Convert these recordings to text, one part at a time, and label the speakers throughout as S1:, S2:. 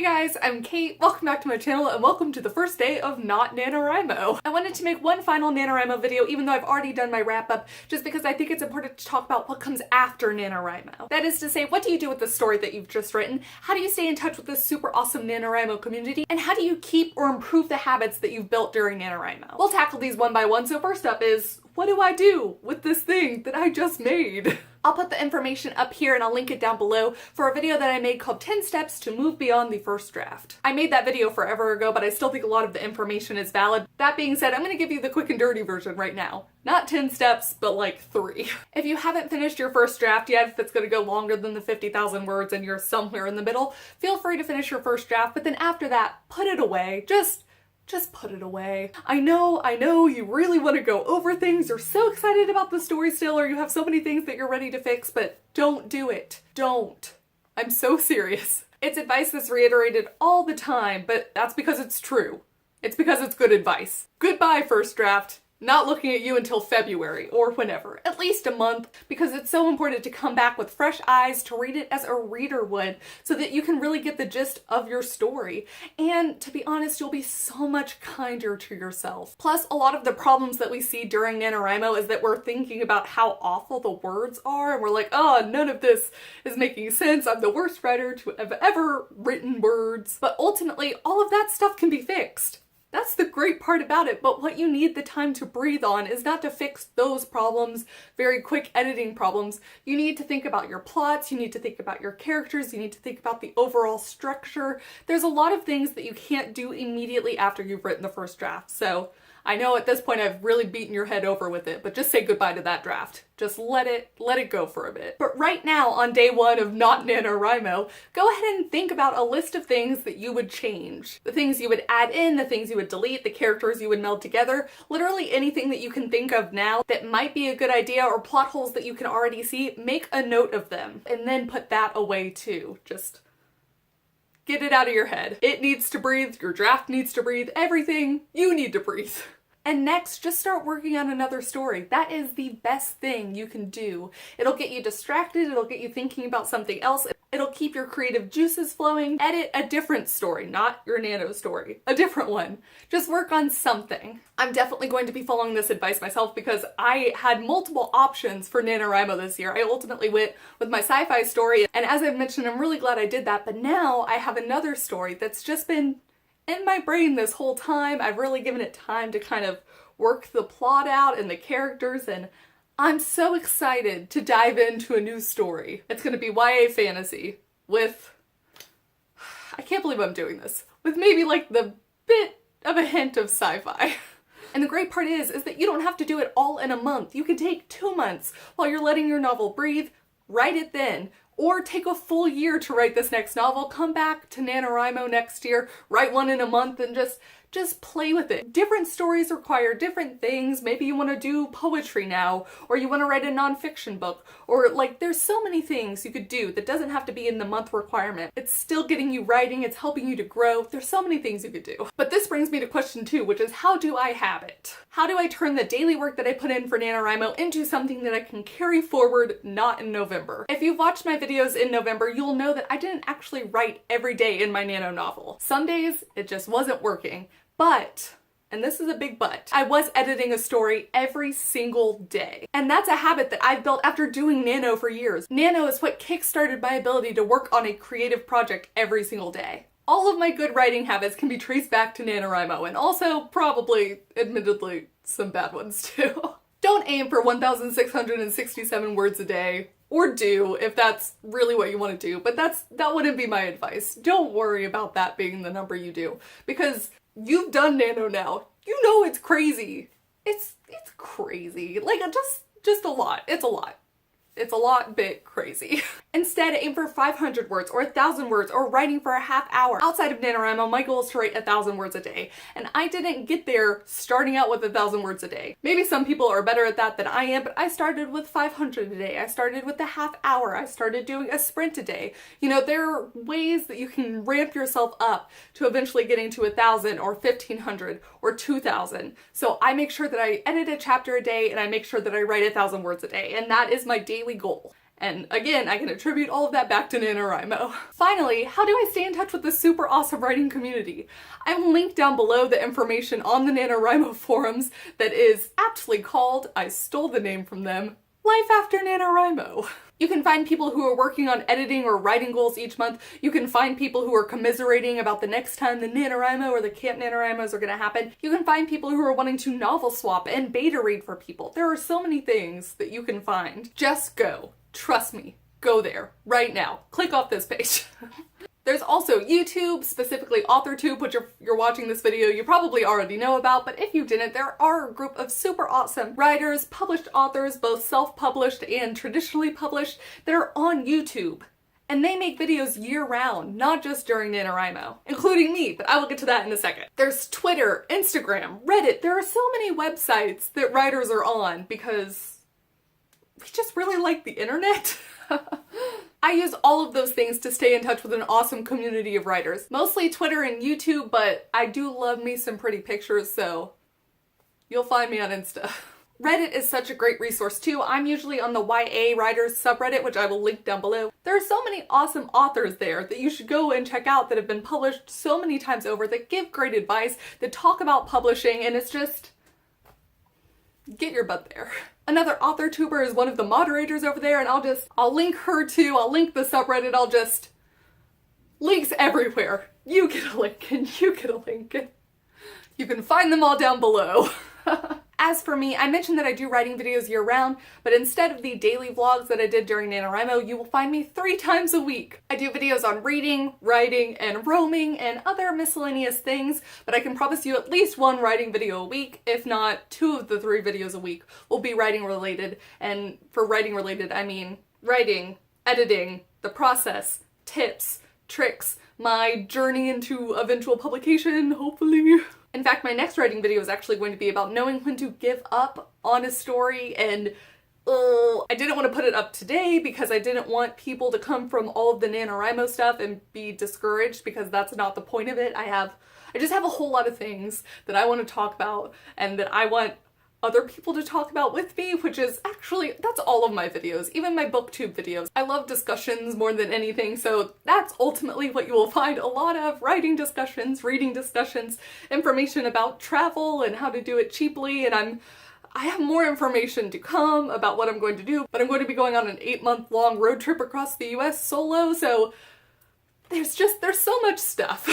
S1: Hey guys, I'm Kate, welcome back to my channel, and welcome to the first day of Not NaNoWriMo. I wanted to make one final NaNoWriMo video, even though I've already done my wrap-up, just because I think it's important to talk about what comes after NaNoWriMo. That is to say, what do you do with the story that you've just written? How do you stay in touch with this super awesome NaNoWriMo community? And how do you keep or improve the habits that you've built during NaNoWriMo? We'll tackle these one by one, so first up is, what do I do with this thing that I just made? I'll put the information up here and I'll link it down below for a video that I made called 10 Steps to Move Beyond the First Draft. I made that video forever ago, but I still think a lot of the information is valid. That being said, I'm going to give you the quick and dirty version right now. Not 10 steps, but like 3. If you haven't finished your first draft yet, if it's going to go longer than the 50,000 words and you're somewhere in the middle, feel free to finish your first draft, but then after that, put it away. Just put it away. I know, you really want to go over things, you're so excited about the story still, or you have so many things that you're ready to fix, but don't do it. Don't. I'm so serious. It's advice that's reiterated all the time, but that's because it's true. It's because it's good advice. Goodbye, first draft. Not looking at you until February, or whenever. At least a month, because it's so important to come back with fresh eyes to read it as a reader would, so that you can really get the gist of your story. And to be honest, you'll be so much kinder to yourself. Plus, a lot of the problems that we see during NaNoWriMo is that we're thinking about how awful the words are, and we're like, oh, none of this is making sense. I'm the worst writer to have ever written words. But ultimately, all of that stuff can be fixed. That's the great part about it, but what you need the time to breathe on is not to fix those problems, very quick editing problems. You need to think about your plots, you need to think about your characters, you need to think about the overall structure. There's a lot of things that you can't do immediately after you've written the first draft, so I know at this point I've really beaten your head over with it, but just say goodbye to that draft. Just let it go for a bit. But right now, on day 1 of Not NaNoWriMo, go ahead and think about a list of things that you would change. The things you would add in, the things you would delete, the characters you would meld together, literally anything that you can think of now that might be a good idea or plot holes that you can already see, make a note of them and then put that away too. Just get it out of your head. It needs to breathe, your draft needs to breathe, everything, you need to breathe. And next, just start working on another story. That is the best thing you can do. It'll get you distracted, it'll get you thinking about something else, it'll keep your creative juices flowing. Edit a different story, not your Nano story. A different one. Just work on something. I'm definitely going to be following this advice myself because I had multiple options for NaNoWriMo this year. I ultimately went with my sci-fi story, and as I've mentioned, I'm really glad I did that, but now I have another story that's just been in my brain this whole time. I've really given it time to kind of work the plot out and the characters, and I'm so excited to dive into a new story. It's going to be YA fantasy with, I can't believe I'm doing this, with maybe like the bit of a hint of sci-fi. And the great part is that you don't have to do it all in a month. You can take 2 months while you're letting your novel breathe, write it then. Or take a full year to write this next novel, come back to NaNoWriMo next year, write one in a month, and just play with it. Different stories require different things. Maybe you want to do poetry now, or you want to write a nonfiction book, or like there's so many things you could do that doesn't have to be in the month requirement. It's still getting you writing, it's helping you to grow. There's so many things you could do. But this brings me to question 2, which is how do I have it? How do I turn the daily work that I put in for NaNoWriMo into something that I can carry forward not in November? If you've watched my videos in November, you'll know that I didn't actually write every day in my Nano novel. Some days it just wasn't working. But, and this is a big but, I was editing a story every single day. And that's a habit that I've built after doing Nano for years. Nano is what kickstarted my ability to work on a creative project every single day. All of my good writing habits can be traced back to NaNoWriMo, and also probably, admittedly, some bad ones too. Don't aim for 1,667 words a day. Or do, if that's really what you want to do, but that wouldn't be my advice. Don't worry about that being the number you do, because you've done Nano now. You know it's crazy. It's crazy. Like, just a lot. It's a lot. It's a lot bit crazy. Instead, aim for 500 words or 1,000 words or writing for a half hour. Outside of NaNoWriMo, my goal is to write 1,000 words a day. And I didn't get there starting out with 1,000 words a day. Maybe some people are better at that than I am, but I started with 500 a day. I started with a half hour. I started doing a sprint a day. You know, there are ways that you can ramp yourself up to eventually getting to 1,000 or 1,500 or 2,000. So I make sure that I edit a chapter a day and I make sure that I write 1,000 words a day. And that is my daily goal. And again, I can attribute all of that back to NaNoWriMo. Finally, how do I stay in touch with this super awesome writing community? I will link down below the information on the NaNoWriMo forums that is aptly called, I stole the name from them, Life After NaNoWriMo. You can find people who are working on editing or writing goals each month. You can find people who are commiserating about the next time the NaNoWriMo or the Camp NaNoWriMos are gonna happen. You can find people who are wanting to novel swap and beta read for people. There are so many things that you can find. Just go. Trust me. Go there. Right now. Click off this page. There's also YouTube, specifically AuthorTube, which if you're watching this video, you probably already know about, but if you didn't, there are a group of super awesome writers, published authors, both self-published and traditionally published, that are on YouTube. And they make videos year-round, not just during NaNoWriMo, including me, but I will get to that in a second. There's Twitter, Instagram, Reddit. There are so many websites that writers are on because we just really like the internet. I use all of those things to stay in touch with an awesome community of writers. Mostly Twitter and YouTube, but I do love me some pretty pictures, so you'll find me on Insta. Reddit is such a great resource too. I'm usually on the YA writers subreddit, which I will link down below. There are so many awesome authors there that you should go and check out that have been published so many times over, that give great advice, that talk about publishing, and it's just, get your butt there. Another AuthorTuber is one of the moderators over there, and I'll link her too, I'll link the subreddit, links everywhere. You get a link, and you get a link, and you can find them all down below. As for me, I mentioned that I do writing videos year-round, but instead of the daily vlogs that I did during NaNoWriMo, you will find me 3 times a week. I do videos on reading, writing, and roaming, and other miscellaneous things, but I can promise you at least 1 writing video a week, if not 2 of the 3 videos a week will be writing related. And for writing related, I mean writing, editing, the process, tips, tricks, my journey into eventual publication, hopefully. In fact, my next writing video is actually going to be about knowing when to give up on a story, and I didn't want to put it up today because I didn't want people to come from all of the NaNoWriMo stuff and be discouraged, because that's not the point of it. I just have a whole lot of things that I want to talk about and that I want other people to talk about with me, which is actually, that's all of my videos, even my booktube videos. I love discussions more than anything, so that's ultimately what you will find a lot of: writing discussions, reading discussions, information about travel and how to do it cheaply, and I have more information to come about what I'm going to do, but I'm going to be going on an 8-month-long road trip across the US solo, so there's so much stuff.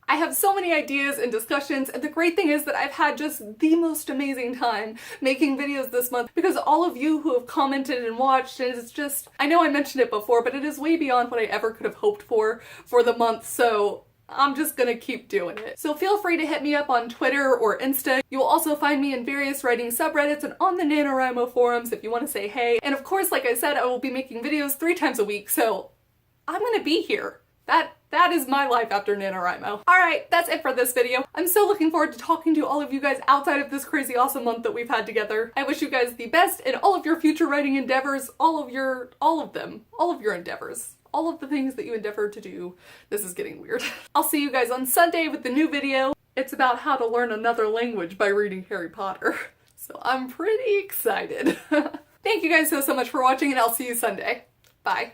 S1: I have so many ideas and discussions, and the great thing is that I've had just the most amazing time making videos this month because all of you who have commented and watched, and it's just, I know I mentioned it before, but it is way beyond what I ever could have hoped for the month, so I'm just gonna keep doing it. So feel free to hit me up on Twitter or Insta. You will also find me in various writing subreddits and on the NaNoWriMo forums if you want to say hey. And of course, like I said, I will be making videos 3 times a week, so I'm gonna be here. That is my life after NaNoWriMo. Alright, that's it for this video. I'm so looking forward to talking to all of you guys outside of this crazy awesome month that we've had together. I wish you guys the best in all of your future writing endeavors, all of your endeavors. All of the things that you endeavor to do. This is getting weird. I'll see you guys on Sunday with the new video. It's about how to learn another language by reading Harry Potter. So I'm pretty excited. Thank you guys so much for watching, and I'll see you Sunday. Bye.